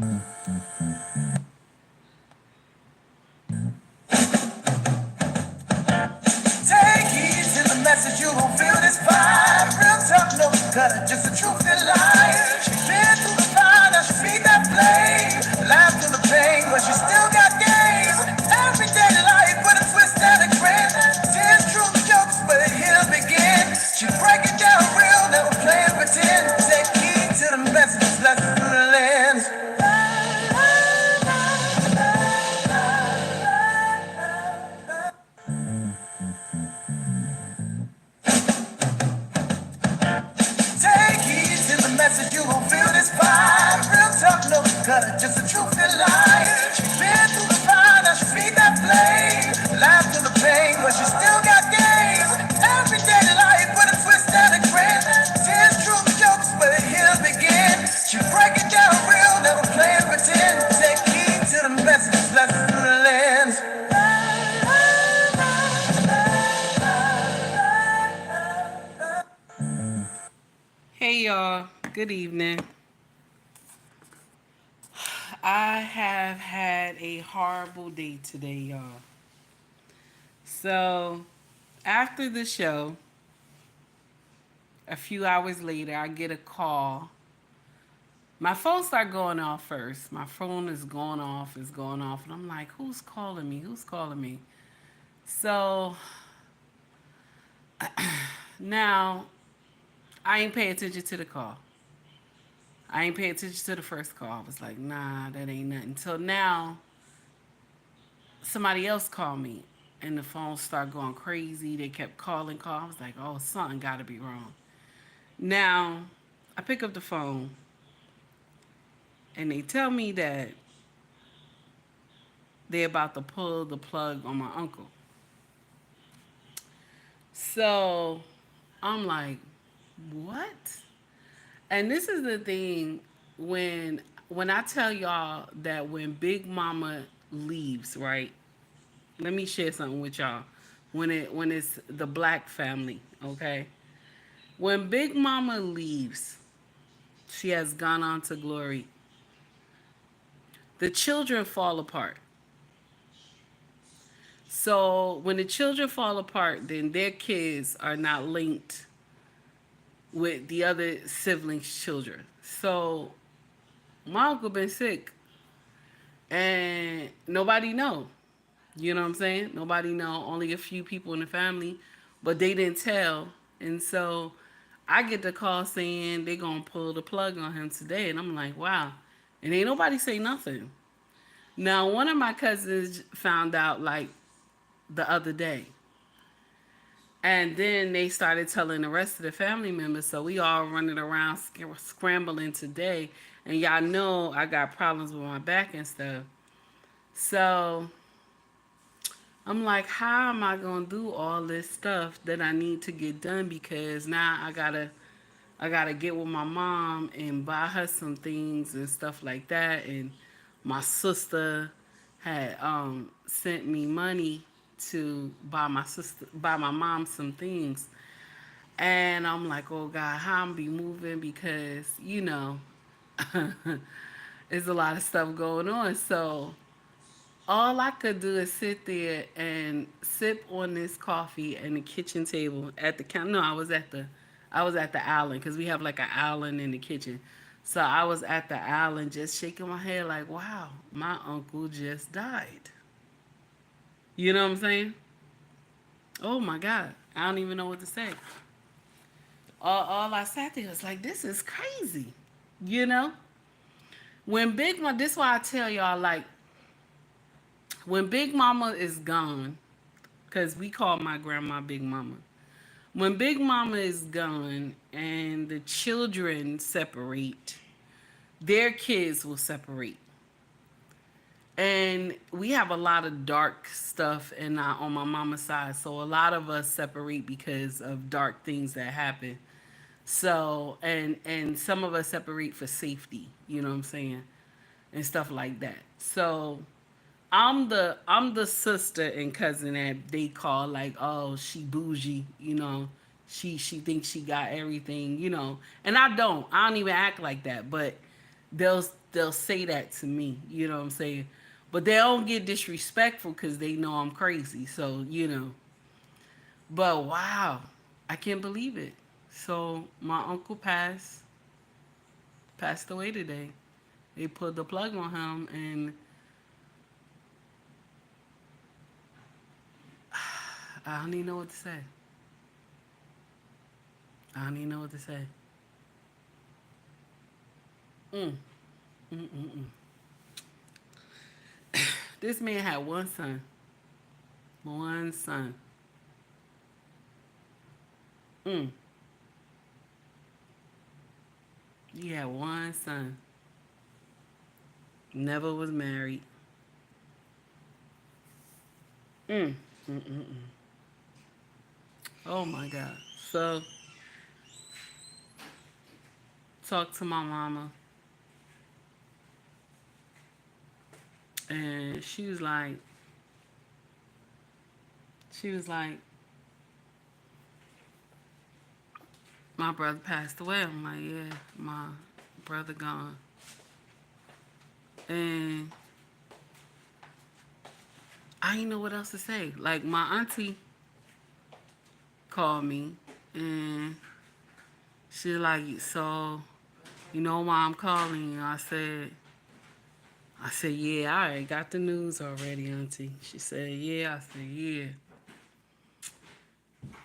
Take heed to the message, you gon' feel this vibe. Real tough, no cutter, just the truth and lies. She been through the fire, now she feed that flame. Laugh through the pain, but she still got games. Everyday life with a twist and a grin. Tears, truth, jokes, but here begin. She break it down real, never playing pretend. Take heed to the messages, lessons through the lens. Take heed to the message, you gon' feel this vibe. Real talk, no cutter, just the truth and lies. She been through the fire, now she feed that flame. Laugh through the pain, but she still got games. Everyday life with a twist and a grin. Tears, truth, jokes, but here begin. She break it down real, never playing pretend. Take heed to the messages, lessons through the lens. Hey y'all, good evening. I have had a horrible day today, y'all. So, after the show, a few hours later, I get a call. My phone started going off first. My phone is going off, and I'm like, who's calling me? Who's calling me? So, now, I ain't pay attention to the call. I ain't pay attention to the first call. I was like, nah, that ain't nothing. Until now, somebody else called me and the phone started going crazy. They kept calling. I was like, oh, something got to be wrong. Now, I pick up the phone and they tell me that they're about to pull the plug on my uncle. So I'm like, what? And this is the thing when I tell y'all that when Big Mama leaves, right? Let me share something with y'all. When it's the black family, okay? When Big Mama leaves, she has gone on to glory. The children fall apart. So when the children fall apart, then their kids are not linked with the other siblings' children. So my uncle been sick and nobody know. You know what I'm saying? Nobody know. Only a few people in the family, but they didn't tell. And so I get the call saying they gonna pull the plug on him today, and I'm like, wow. And ain't nobody say nothing. Now one of my cousins found out like the other day. And then they started telling the rest of the family members. So we all running around scrambling today. And y'all know I got problems with my back and stuff. So I'm like, how am I gonna do all this stuff that I need to get done? Because now I gotta get with my mom and buy her some things and stuff like that. And my sister had sent me money to buy my mom some things. And I'm like, oh God, how I'm be moving because, there's a lot of stuff going on. So all I could do is sit there and sip on this coffee and the kitchen table at the counter. No, I was at the island because we have like an island in the kitchen. So I was at the island just shaking my head like, wow, my uncle just died. You know what I'm saying? Oh my God. I don't even know what to say. All I sat there was like, this is crazy. You know? When Big Mama, this is why I tell y'all, like, when Big Mama is gone, because we call my grandma Big Mama. When Big Mama is gone and the children separate, their kids will separate. And we have a lot of dark stuff on my mama's side. So a lot of us separate because of dark things that happen. So and some of us separate for safety, you know what I'm saying? And stuff like that. So I'm the sister and cousin that they call like, oh, she bougie, she thinks she got everything, and I don't even act like that, but they'll they'll say that to me. You know what I'm saying? But they don't get disrespectful because they know I'm crazy. So But wow, I can't believe it. So my uncle passed away today. They put the plug on him, and I don't even know what to say. I don't even know what to say. Mm, mm, mm, mm. This man had one son. One son. Mm. He had one son. Never was married. Mm. Mm, mm, mm. Oh my God. So, talked to my mama, and she was like, my brother passed away. I'm like, yeah, my brother gone. And I didn't know what else to say. Like, my auntie called me, and she like, so, you know why I'm calling you? I said, yeah, I already got the news already, auntie. She said, yeah. I said, yeah.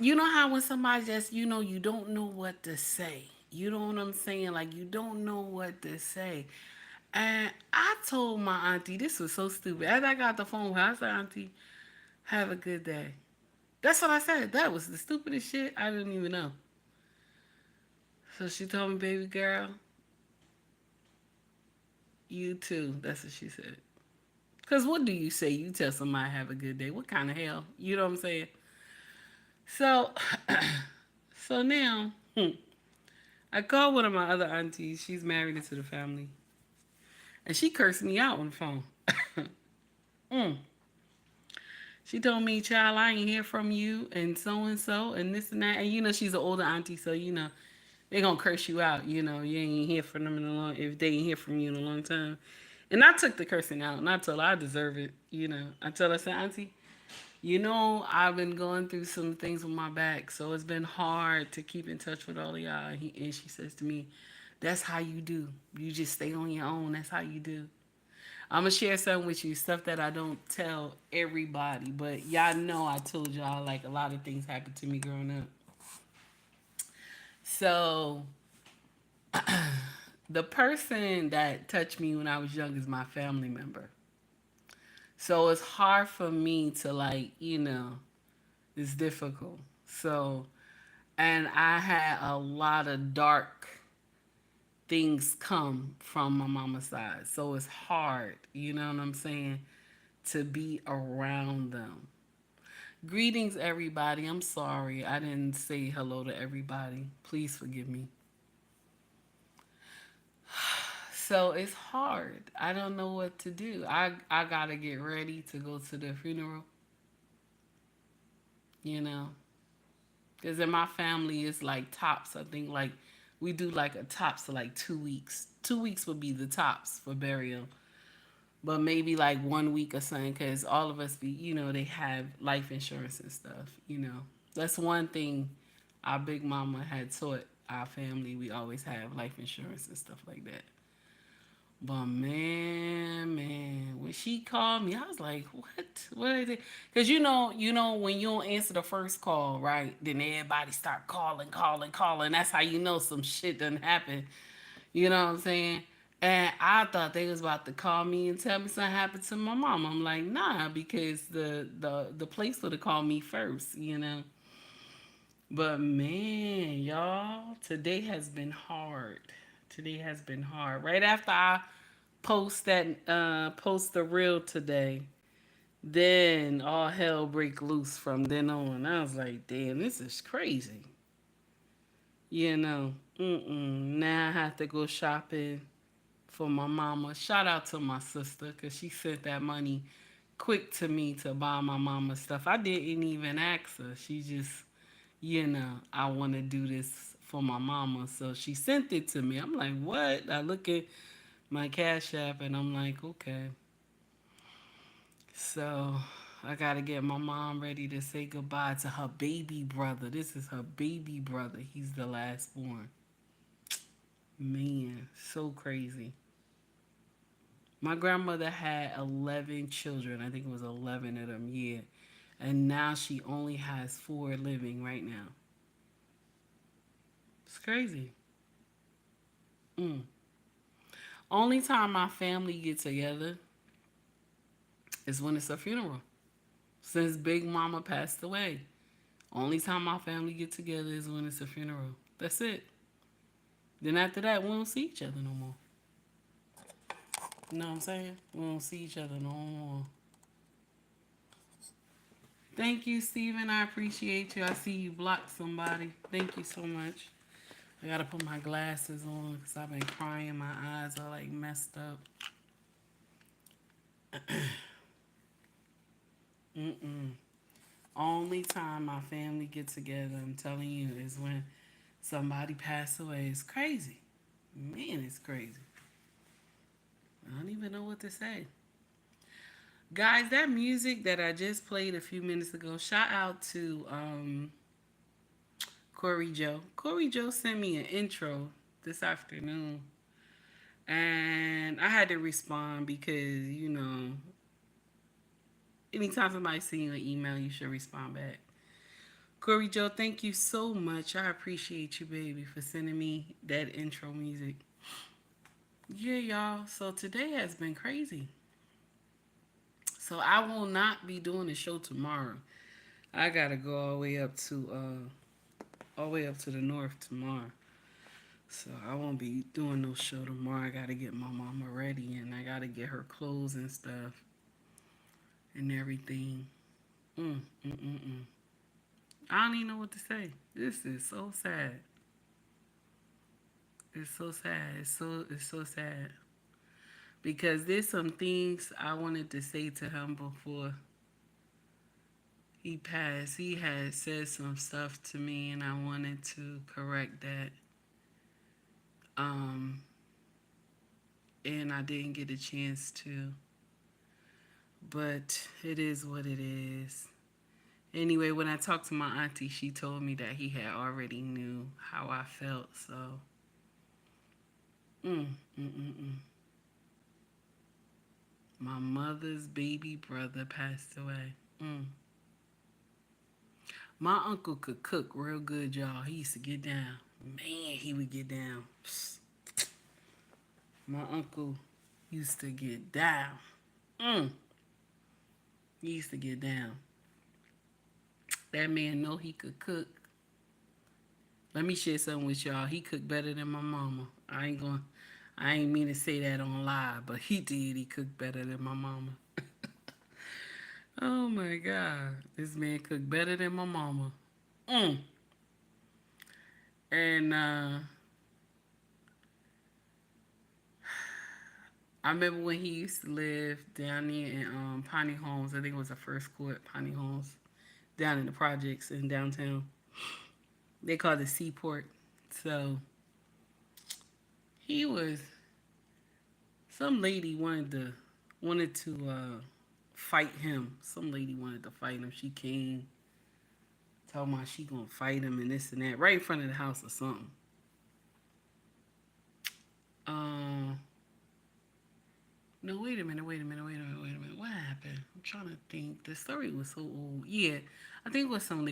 You know how when somebody just, you don't know what to say. You know what I'm saying? Like, you don't know what to say. And I told my auntie, this was so stupid. As I got the phone with her, I said, auntie, have a good day. That's what I said. That was the stupidest shit I didn't even know. So she told me, baby girl, you too. That's what she said. Because what do you say? You tell somebody have a good day. What kind of hell? You know what I'm saying? So, so now, I called one of my other aunties. She's married into the family. And she cursed me out on the phone. mm. She told me, child, I ain't hear from you and so and this and that. And she's an older auntie, so they gonna curse you out. You ain't hear from them in a long if they ain't hear from you in a long time. And I took the cursing out and I told her I deserve it. I told her, I said, auntie, I've been going through some things with my back, so it's been hard to keep in touch with all of y'all. And she says to me, that's how you do. You just stay on your own. That's how you do. I'm gonna share something with you, stuff that I don't tell everybody, but y'all know I told y'all like a lot of things happened to me growing up. So the person that touched me when I was young is my family member. So it's hard for me to it's difficult. So and I had a lot of dark things come from my mama's side. So it's hard, you know what I'm saying, to be around them. Greetings, everybody. I'm sorry I didn't say hello to everybody. Please forgive me. So it's hard. I don't know what to do. I gotta get ready to go to the funeral. You know, because in my family it's like tops. I think like we do like a tops for like 2 weeks. 2 weeks would be the tops for burial, but maybe like 1 week or something. Because all of us they have life insurance and stuff. That's one thing our big mama had taught our family. We always have life insurance and stuff like that. But man, when she called me, I was like, "What? What is it?" Because when you don't answer the first call, right? Then everybody start calling. That's how you know some shit done happen. You know what I'm saying? And I thought they was about to call me and tell me something happened to my mom. I'm like, nah, because the place would have called me first. But man, y'all, today has been hard. Today has been hard. Right after I post the reel today, then all hell break loose from then on. I was like, damn, this is crazy. Now I have to go shopping for my mama. Shout out to my sister because she sent that money quick to me to buy my mama stuff. I didn't even ask her. She just, I want to do this for my mama. So she sent it to me. I'm like, what? I look at my Cash App, and I'm like, okay. So I gotta get my mom ready to say goodbye to her baby brother. This is her baby brother. He's the last born. Man, so crazy. My grandmother had 11 children. I think it was 11 of them, yeah. And now she only has four living right now. It's crazy. Mm. Only time my family get together is when it's a funeral. Since Big Mama passed away, only time my family get together is when it's a funeral. That's it. Then after that, we don't see each other no more. You know what I'm saying? We don't see each other no more. Thank you, Steven. I appreciate you. I see you blocked somebody. Thank you so much. I gotta put my glasses on because I've been crying. My eyes are like messed up. Mm-mm. Only time my family get together, I'm telling you, is when somebody passed away. It's crazy. Man, it's crazy. I don't even know what to say. Guys, that music that I just played a few minutes ago, shout out to Corey Joe. Corey Joe sent me an intro this afternoon. And I had to respond because, anytime somebody sends you an email, you should respond back. Corey Joe, thank you so much. I appreciate you, baby, for sending me that intro music. Yeah, y'all. So today has been crazy. So I will not be doing the show tomorrow. I gotta go all the way up to the north tomorrow. So I won't be doing no show tomorrow. I gotta get my mama ready and I gotta get her clothes and stuff and everything. Mm, mm, mm, mm. I don't even know what to say. This is so sad. It's so sad. It's so sad. Because there's some things I wanted to say to him before he passed. He had said some stuff to me and I wanted to correct that. Um and I didn't get a chance to. But it is what it is. Anyway, when I talked to my auntie, she told me that he had already knew how I felt. So, mm, mm, mm, mm. My mother's baby brother passed away. Mm. My uncle could cook real good, y'all. He used to get down. Man, he would get down. Psst. My uncle used to get down. Mm. He used to get down. That man know he could cook. Let me share something with y'all. He cooked better than my mama. I ain't mean to say that on live, but he did. He cooked better than my mama. Oh my God. This man cooked better than my mama. Mm. And I remember when he used to live down there in Piney Homes. I think it was the first court, Piney Homes, down in the projects in downtown. They called it Seaport. So he was some lady wanted to fight him. Some lady wanted to fight him. She came talking about she gonna fight him and this and that right in front of the house or something. Um, no, wait a minute. What happened? I'm trying to think. The story was so old. Yeah, I think it was some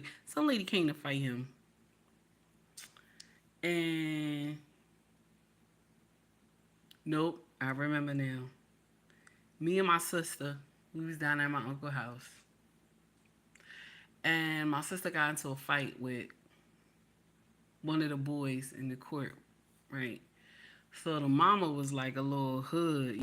lady came to fight him, and nope, I remember now. Me and my sister, we was down at my uncle's house, and my sister got into a fight with one of the boys in the court, right? So the mama was like a little hood.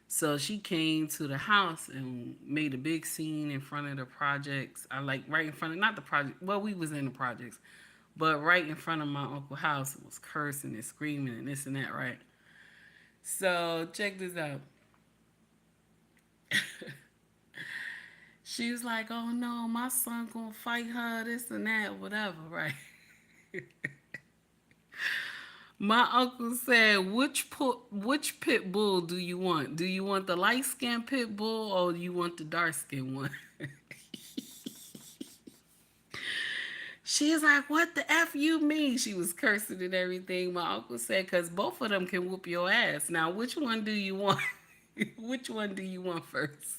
So she came to the house and made a big scene in front of the projects. I like right in front of not the project. Well, we was in the projects, but right in front of my uncle's house, it was cursing and screaming and this and that, right? So check this out. She was like, "Oh no, my son gonna fight her, this and that, whatever, right?" My uncle said, which pit bull do you want? Do you want the light skinned pit bull or do you want the dark skinned one? She's like, what the F you mean? She was cursing and everything. My uncle said, because both of them can whoop your ass. Now, which one do you want? Which one do you want first?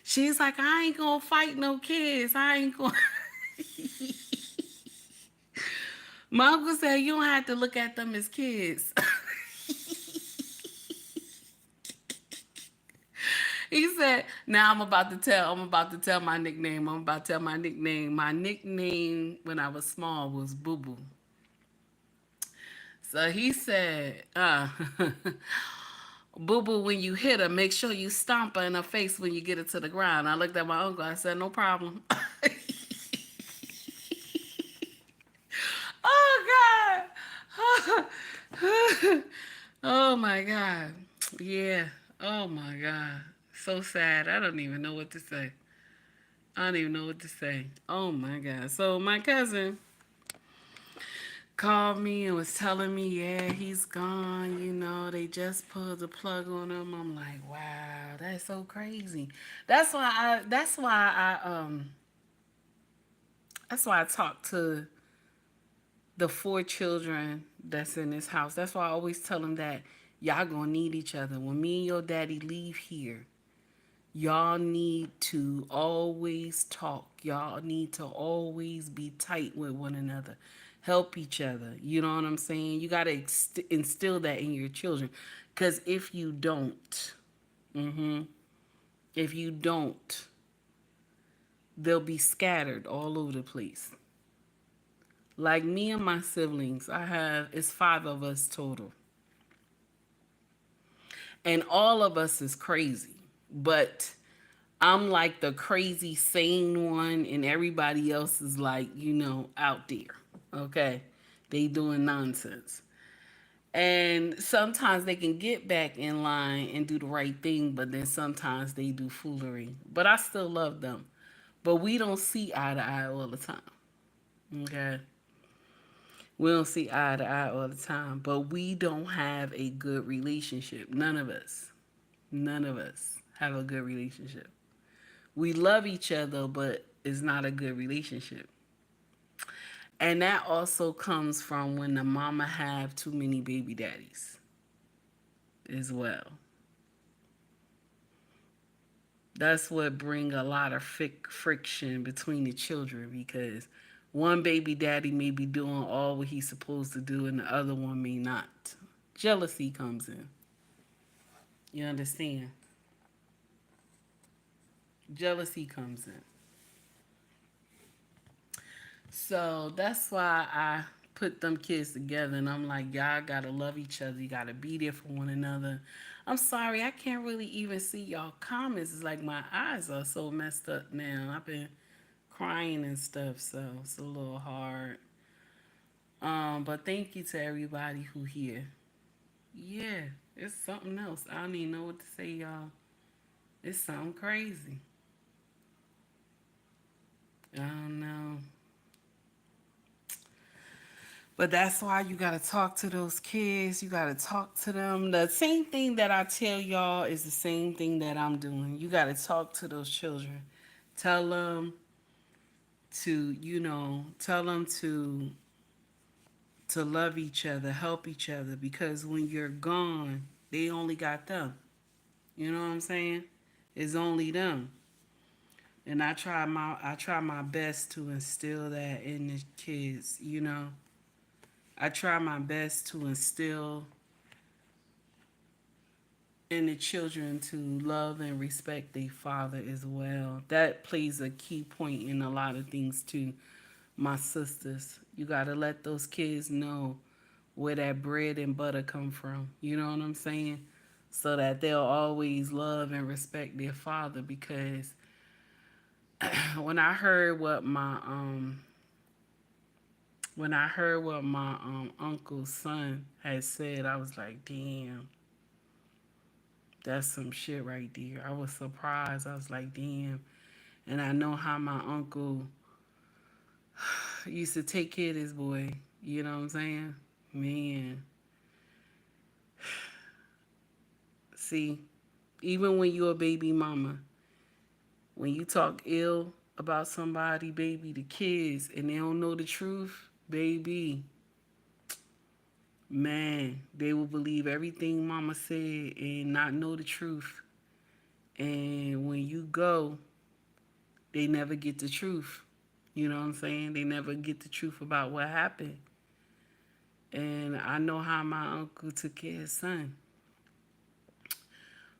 She's like, I ain't gonna fight no kids. I ain't gonna. My uncle said, you don't have to look at them as kids. He said, now I'm about to tell my nickname. I'm about to tell my nickname. My nickname when I was small was Boo Boo. So he said, Boo Boo, when you hit her, make sure you stomp her in her face when you get her to the ground. I looked at my uncle. I said, no problem. Oh, God. Oh, my God. Yeah. Oh, my God. So sad. I don't even know what to say. I don't even know what to say. Oh, my God. So my cousin called me and was telling me, yeah, he's gone. You know, they just pulled the plug on him. I'm like, wow, that's so crazy. That's why I. That's why I. That's why I talk to the four children that's in this house. That's why I always tell them that y'all gonna need each other. When me and your daddy leave here, y'all need to always talk. Y'all need to always be tight with one another. Help each other. You know what I'm saying? You got to instill that in your children. Because if you don't, if you don't, they'll be scattered all over the place. Like me and my siblings, it's five of us total. And all of us is crazy. But I'm like the crazy sane one, and everybody else is like, out there. Okay. They doing nonsense. And sometimes they can get back in line and do the right thing, but then sometimes they do foolery. But I still love them. But we don't see eye to eye all the time. Okay. We don't see eye to eye all the time. But we don't have a good relationship. None of us. None of us have a good relationship. We love each other, but it's not a good relationship. And that also comes from when the mama have too many baby daddies as well. That's what bring a lot of friction between the children because one baby daddy may be doing all what he's supposed to do and the other one may not. Jealousy comes in. You understand? Jealousy comes in. So that's why I put them kids together and I'm like, y'all gotta love each other. You gotta be there for one another. I'm sorry, I can't really even see y'all comments. It's like my eyes are so messed up now. I've been crying and stuff, so it's a little hard. But thank you to everybody who here. Yeah, it's something else. I don't even know what to say, y'all. It's something crazy. I don't know. But that's why you gotta talk to those kids. You gotta talk to them. The same thing that I tell y'all is the same thing that I'm doing. You gotta talk to those children. Tell them tell them to love each other, help each other. Because when you're gone, they only got them. You know what I'm saying? It's only them. And I try my best to instill that in the kids. I try my best to instill and the children to love and respect their father as well. That plays a key point in a lot of things too. My sisters, you gotta let those kids know where that bread and butter come from. You know what I'm saying? So that they'll always love and respect their father. Because when I heard what my uncle's son had said, I was like, damn, that's some shit right there. I was surprised. I was like, damn. And I know how my uncle used to take care of this boy. You know what I'm saying? Man, see, even when you're a baby mama, when you talk ill about somebody, baby, the kids, and they don't know the truth, baby, man, they will believe everything mama said and not know the truth. And when you go, they never get the truth. You know what I'm saying? They never get the truth about what happened. And I know how my uncle took care of his son.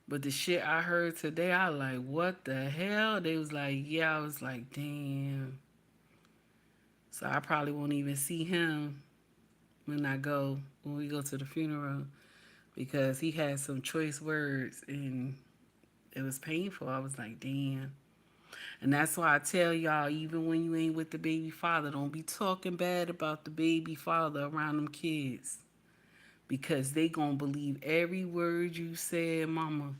But the shit I heard today, I like, what the hell? They was like, yeah, I was like, damn. So I probably won't even see him when we go to the funeral, because he had some choice words and it was painful. I was like, damn. And that's why I tell y'all, even when you ain't with the baby father, don't be talking bad about the baby father around them kids. Because they gonna believe every word you said, mama.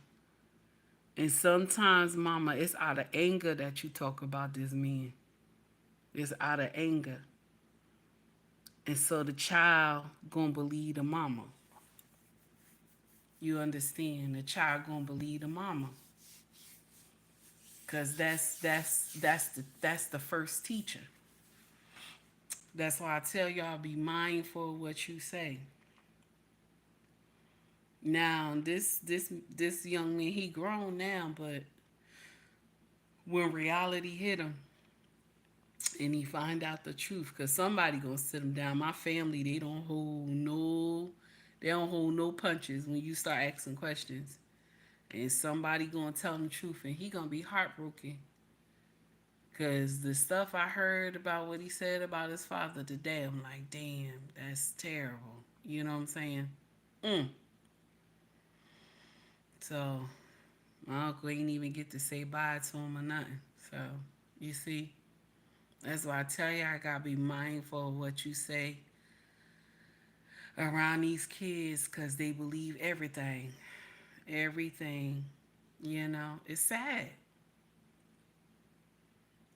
And sometimes, mama, it's out of anger that you talk about this man. It's out of anger. And so the child gonna believe the mama. You understand? The child gonna believe the mama. Cause that's the first teacher. That's why I tell y'all, be mindful of what you say. Now this young man, he grown now, but when reality hit him and he find out the truth, cause somebody gonna sit him down. My family, they don't hold no punches when you start asking questions. And somebody gonna tell him the truth, and he gonna be heartbroken. Cause the stuff I heard about what he said about his father today, I'm like, damn, that's terrible. You know what I'm saying? Mm. So my uncle ain't even get to say bye to him or nothing. So you see, that's why I tell you, I gotta be mindful of what you say around these kids, cause they believe everything, everything. You know, it's sad.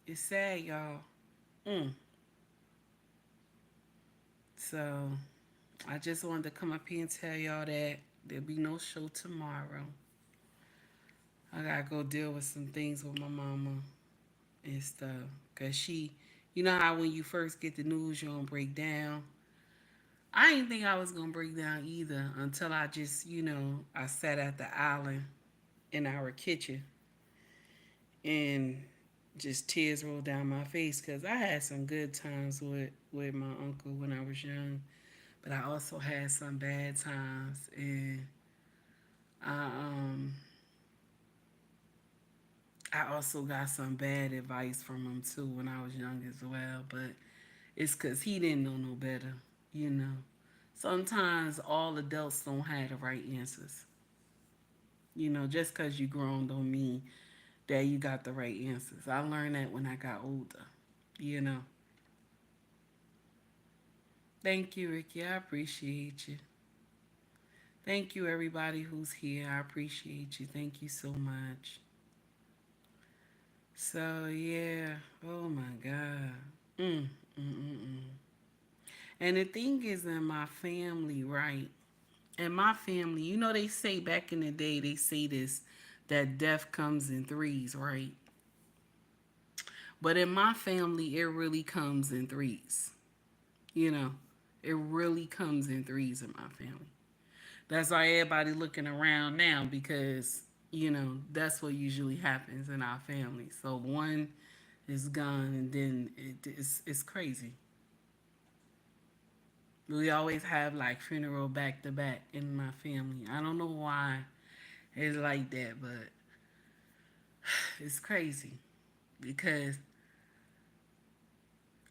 It's sad, y'all. Mm. So I just wanted to come up here and tell y'all that there'll be no show tomorrow. I gotta go deal with some things with my mama and stuff. Cause you know how when you first get the news, you don't break down. I didn't think I was gonna break down either until I just, I sat at the island in our kitchen and just tears rolled down my face because I had some good times with my uncle when I was young, but I also had some bad times, and I um I also got some bad advice from him too when I was young as well, but it's because he didn't know no better, you know. Sometimes all adults don't have the right answers. Just because you grown don't mean that you got the right answers. I learned that when I got older, you know. Thank you, Ricky. I appreciate you. Thank you, everybody who's here. I appreciate you. Thank you so much. So, yeah. Oh, my God. Mm, mm, mm, mm. And the thing is, in my family, right? In my family, they say back in the day, they say this, that death comes in threes, right? But in my family, it really comes in threes. You know, it really comes in threes in my family. That's why everybody looking around now, because, that's what usually happens in our family. So one is gone, and then it's crazy. We always have like funeral back to back in my family. I don't know why it's like that, but it's crazy because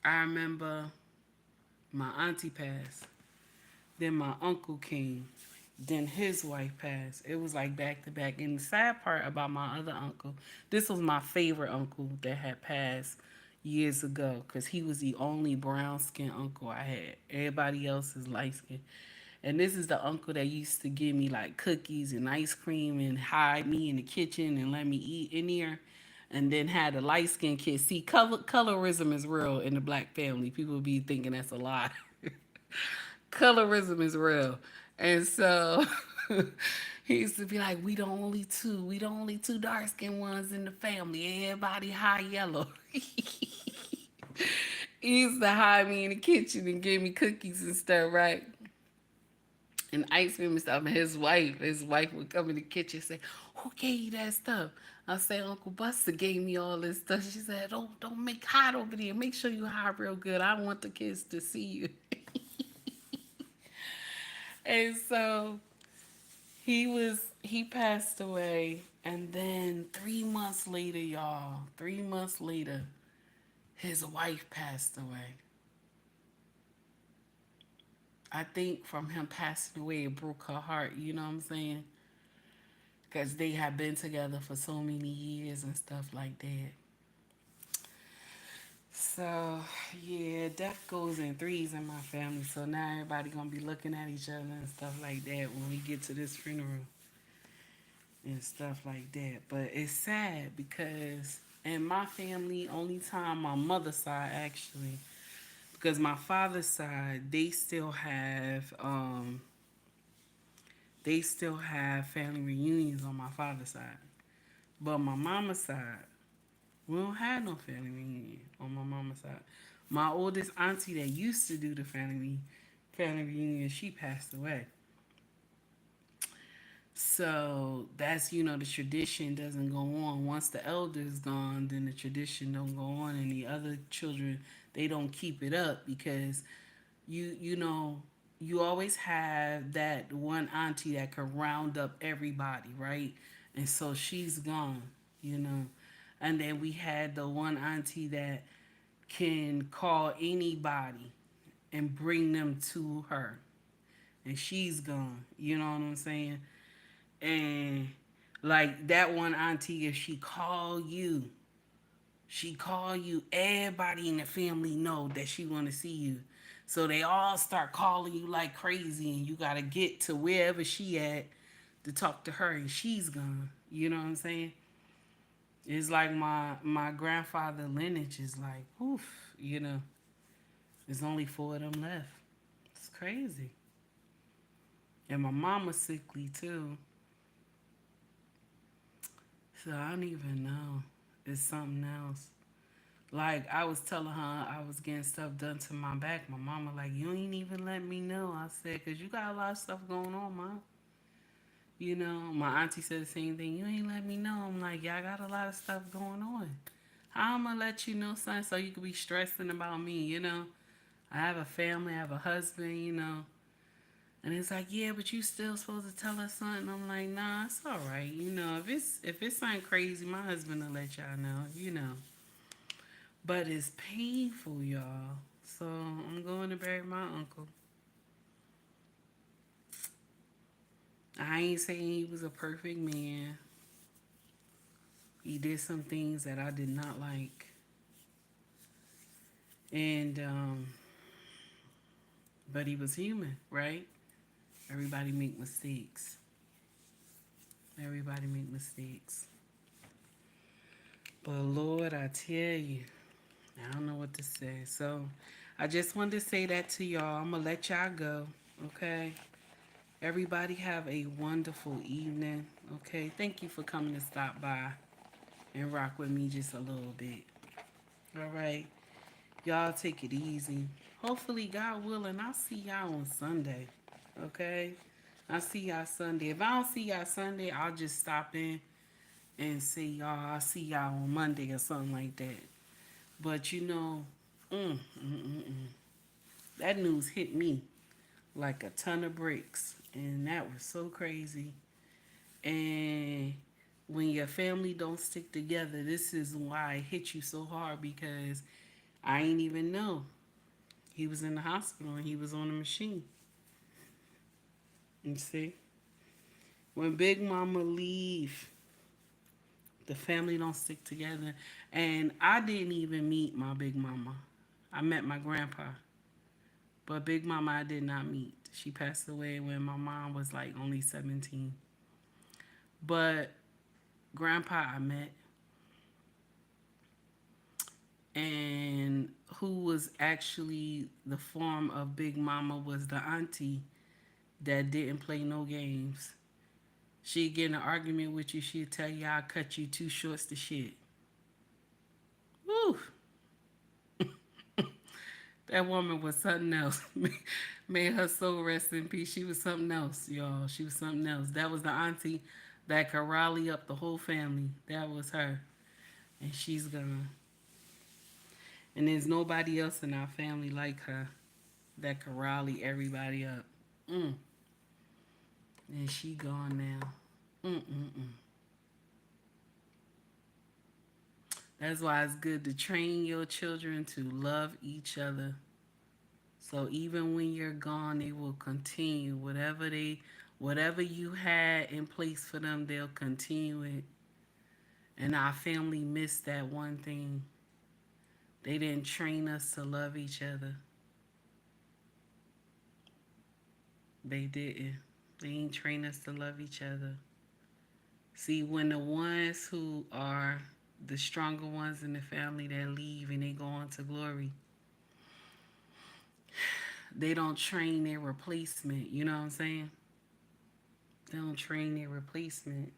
I remember my auntie passed, then my uncle came, then his wife passed. It was like back to back. And the sad part about my other uncle, this was my favorite uncle that had passed years ago because he was the only brown skinned uncle I had. Everybody else is light skinned. And this is the uncle that used to give me like cookies and ice cream and hide me in the kitchen and let me eat in there. And then had a light skinned kid. See, colorism is real in the black family. People be thinking that's a lie. Colorism is real. And so he used to be like, we the only two dark skinned ones in the family. Everybody high yellow. He used to hide me in the kitchen and give me cookies and stuff, right? And ice cream and stuff. And his wife would come in the kitchen and say, "Who gave you that stuff?" I say, "Uncle Buster gave me all this stuff." She said, "Don't make hot over there. Make sure you hide real good. I want the kids to see you." And so he passed away, and then 3 months later, y'all, 3 months later, his wife passed away. I think from him passing away, it broke her heart. You know what I'm saying? Because they had been together for so many years and stuff like that. So yeah, death goes in threes in my family. So now everybody gonna be looking at each other and stuff like that when we get to this funeral and stuff like that. But it's sad because in my family, only time my mother's side actually, because my father's side they still have family reunions on my father's side. But my mama's side, we don't have no family reunion on my mama's side. My oldest auntie that used to do the family reunion, she passed away. So that's the tradition doesn't go on. Once the elder is gone, then the tradition don't go on, and the other children they don't keep it up because you always have that one auntie that can round up everybody, right? And so she's gone, you know. And then we had the one auntie that can call anybody and bring them to her, and she's gone. You know what I'm saying? And like that one auntie, if she call you, everybody in the family know that she want to see you. So they all start calling you like crazy, and you gotta get to wherever she at to talk to her, and she's gone. You know what I'm saying? It's like my grandfather lineage is like, oof. There's only four of them left. It's crazy. And my mama's sickly too. So I don't even know. It's something else. Like I was telling her I was getting stuff done to my back. My mama like, you ain't even let me know. I said, cause you got a lot of stuff going on, mom. My auntie said the same thing. You ain't let me know. I'm like, yeah, I got a lot of stuff going on. How I'm gonna let you know, son, so you could be stressing about me. I have a family, I have a husband. And it's like, yeah, but you still supposed to tell us something. I'm like, nah, it's all right. If it's something crazy, my husband will let y'all know. But it's painful, y'all. So I'm going to bury my uncle. I ain't saying he was a perfect man. He did some things that I did not like. And but he was human, right? Everybody make mistakes. Everybody make mistakes. But Lord, I tell you, I don't know what to say. So I just wanted to say that to y'all. I'm gonna let y'all go. Okay. Everybody have a wonderful evening. Okay. Thank you for coming to stop by and rock with me just a little bit. All right. Y'all take it easy. Hopefully, God willing, I'll see y'all on Sunday. Okay? I'll see y'all Sunday. If I don't see y'all Sunday, I'll just stop in and say, I'll see y'all on Monday or something like that. But that news hit me like a ton of bricks. And that was so crazy. And when your family don't stick together, this is why it hit you so hard because I ain't even know. He was in the hospital and he was on a machine. You see? When Big Mama leave, the family don't stick together. And I didn't even meet my Big Mama. I met my grandpa. But Big Mama I did not meet. She passed away when my mom was like only 17. But Grandpa I met. And who was actually the form of Big Mama was the auntie that didn't play no games. She'd get in an argument with you, she'd tell you, I'll cut you two shorts to shit. Woo! That woman was something else. May her soul rest in peace. She was something else, y'all. She was something else. That was the auntie that could rally up the whole family. That was her. And she's gone. And there's nobody else in our family like her that could rally everybody up. Mm. And she gone now. Mm-mm-mm. That's why it's good to train your children to love each other. So even when you're gone, they will continue whatever you had in place for them, they'll continue it. And our family missed that one thing. They didn't train us to love each other. They didn't. They ain't train us to love each other. See, when the ones who are the stronger ones in the family that leave and they go on to glory, they don't train their replacement. You know what I'm saying? They don't train their replacement.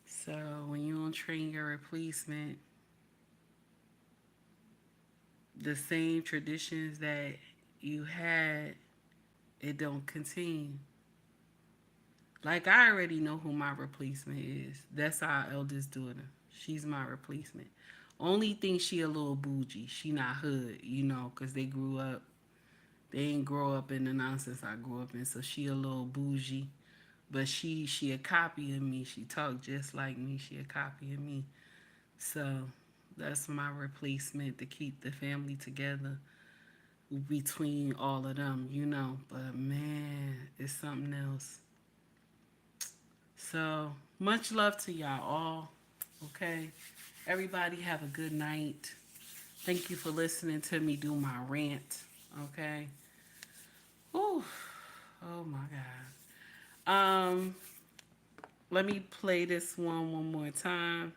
So when you don't train your replacement, the same traditions that you had, it don't continue. Like I already know who my replacement is. That's our eldest daughter. She's my replacement. Only thing she a little bougie. She not hood, you know, cause they grew up. They ain't grow up in the nonsense I grew up in. So she a little bougie, but she a copy of me. She talk just like me. She a copy of me. So that's my replacement to keep the family together between all of them, you know. But man, it's something else. So much love to y'all all. Okay. Everybody have a good night. Thank you for listening to me do my rant. Okay. Ooh. Oh my God. Let me play this one more time.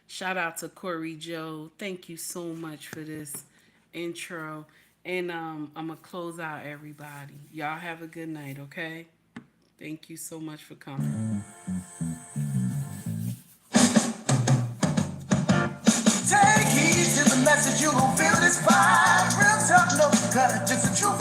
Shout out to Corey Joe. Thank you so much for this intro. And I'm gonna close out everybody. Y'all have a good night, okay? Thank you so much for coming. Take heed to the message, you gon' feel this vibe. Real talk, no cut, just a true